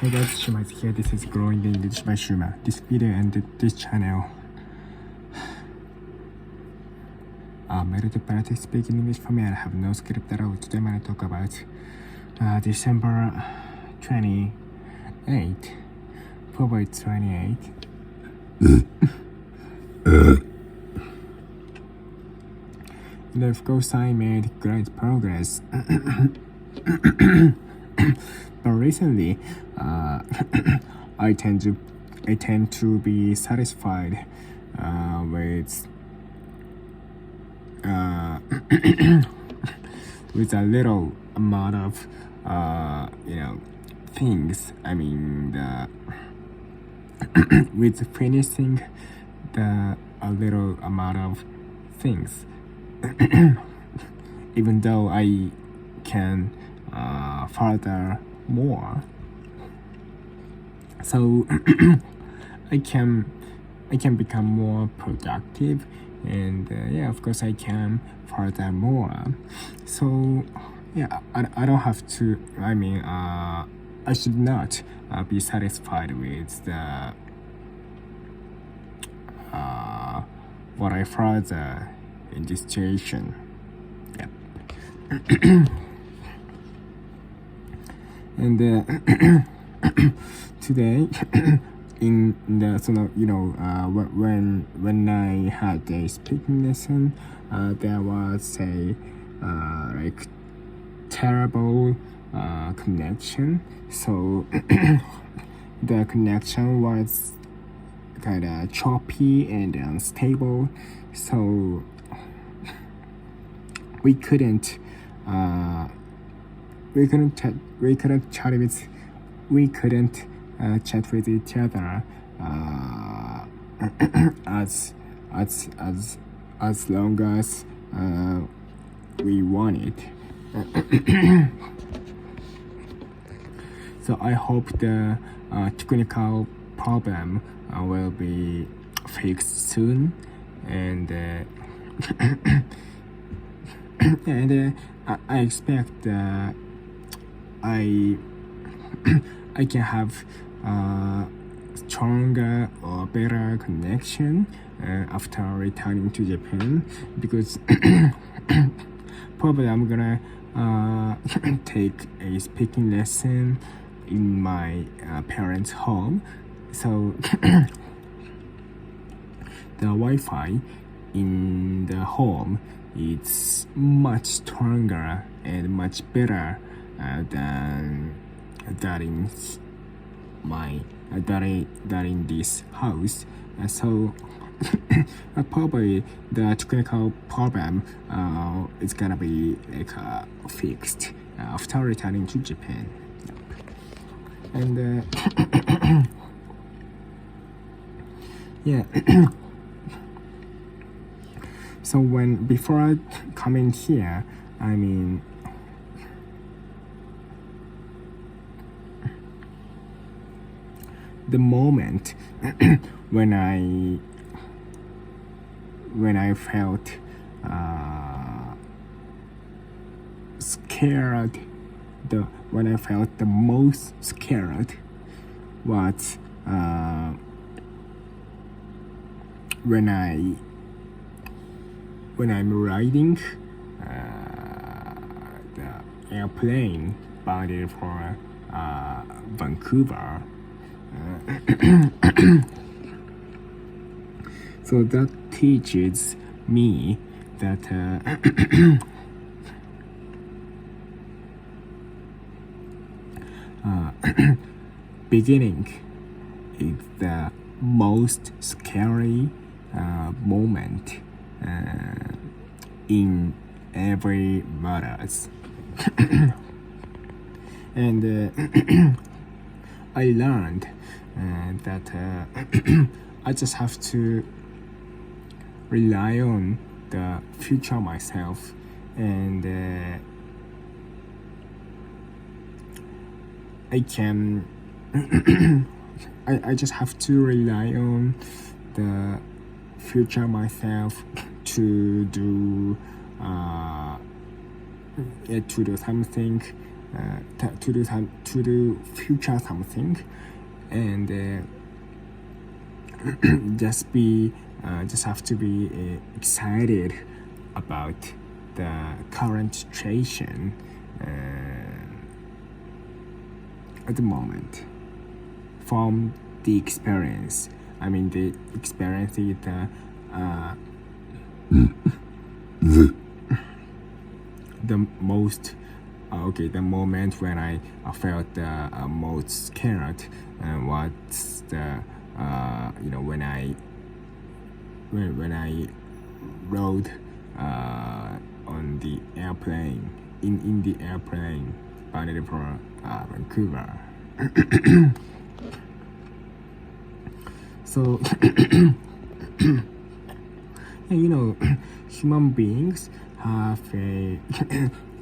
Hey guys, Shuma is here. This is Growing English by Shuma. This video and this channel are made to practice speaking English for me. I have no script at all. Today I'm going to talk about December 28, February 28. And of course I made great progress. But recently, I tend to be satisfied with with a little amount of things. I mean, with finishing a little amount of things. Even though I can further more, so I can become more productive, and of course I can further more. So I don't have to. I mean, I should not be satisfied with the what I further in this situation. Yep. And today, in the when I had a speaking lesson, there was a like terrible connection. So the connection was kind of choppy and unstable. So we couldn't chat with each other as long as we wanted. So I hope the technical problem will be fixed soon, and I expect I can have stronger or better connection after returning to Japan, because probably I'm gonna take a speaking lesson in my parents' home. So the Wi-Fi in the home is much stronger and much better than in this house. So probably the technical problem is gonna be like fixed after returning to Japan. And so before I come in here, I mean, the moment when I felt scared, when I felt the most scared was when I'm riding the airplane bounded for Vancouver. So that teaches me that beginning is the most scary moment in every matters. And I learned that I just have to rely on the future myself, and I just have to rely on the future myself to do something to do future something, and just have to be excited about the current situation at the moment from the experience. I mean, the experience is the most the moment when I felt most scared was the when I rode on the airplane in the airplane bound for Vancouver. So human beings have a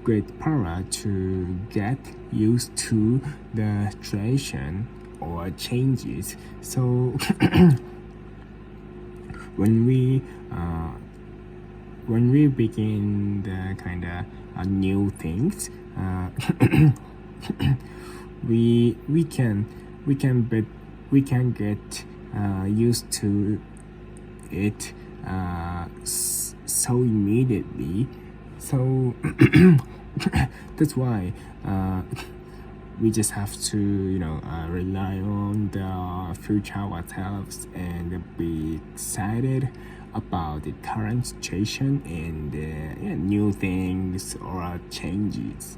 great power to get used to the situation or changes. So when we begin the kind of new things, we can get used to it so immediately. So that's why we just have to rely on the future ourselves and be excited about the current situation and new things or changes.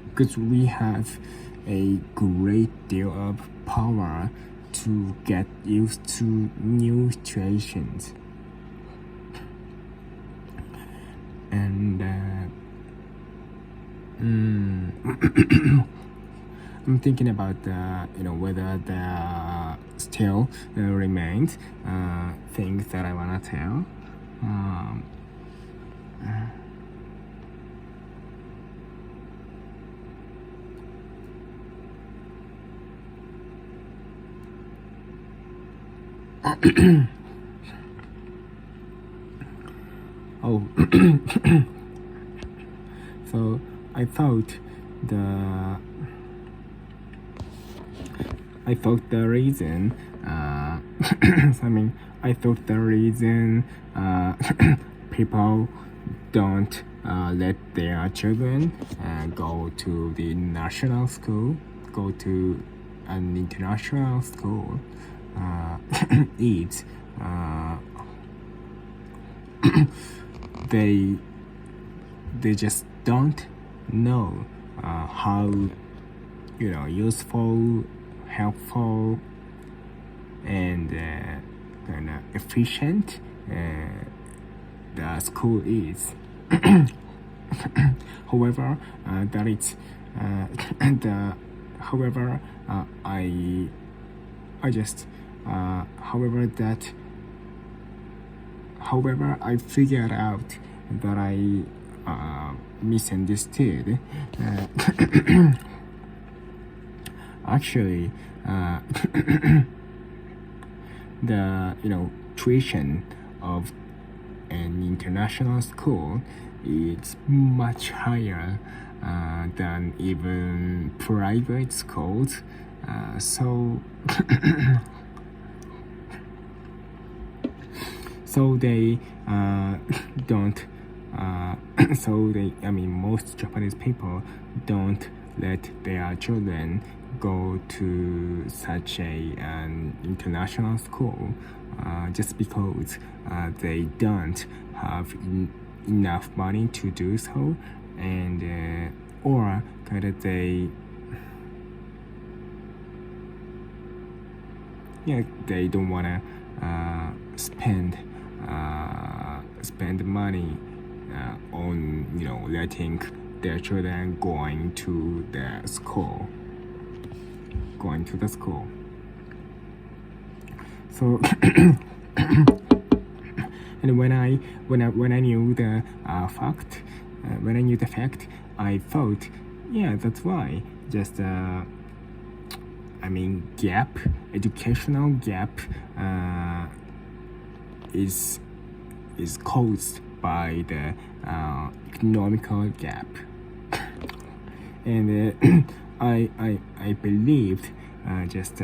Because we have a great deal of power to get used to new situations. And I'm thinking about whether there still remains things that I wanna tell. Oh, so I thought the reason people don't let their children go to the national school, go to an international school, is they just don't know how useful, helpful, and kind of efficient the school is. However, that it's the however I just however I figured out that I misunderstood. Actually, the tuition of an international school is much higher than even private schools. So they don't. Most Japanese people don't let their children go to such an international school just because they don't have enough money to do so, and or kind of they don't wanna spend money on letting their children going to the school. So and when I knew the fact, I thought, that's why. Just educational gap is caused by the economical gap. and I believed just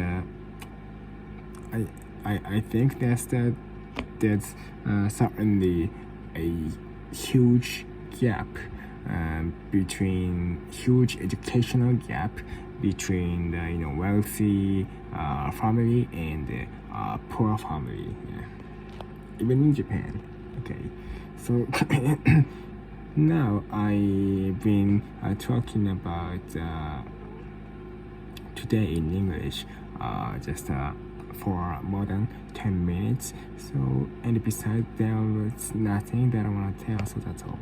I think that's certainly a huge gap between huge educational gap between the wealthy family and poor family. Yeah. Even in Japan. Okay, so now I've been talking about today in English just for more than 10 minutes. So, and besides, there was nothing that I want to tell, so that's all.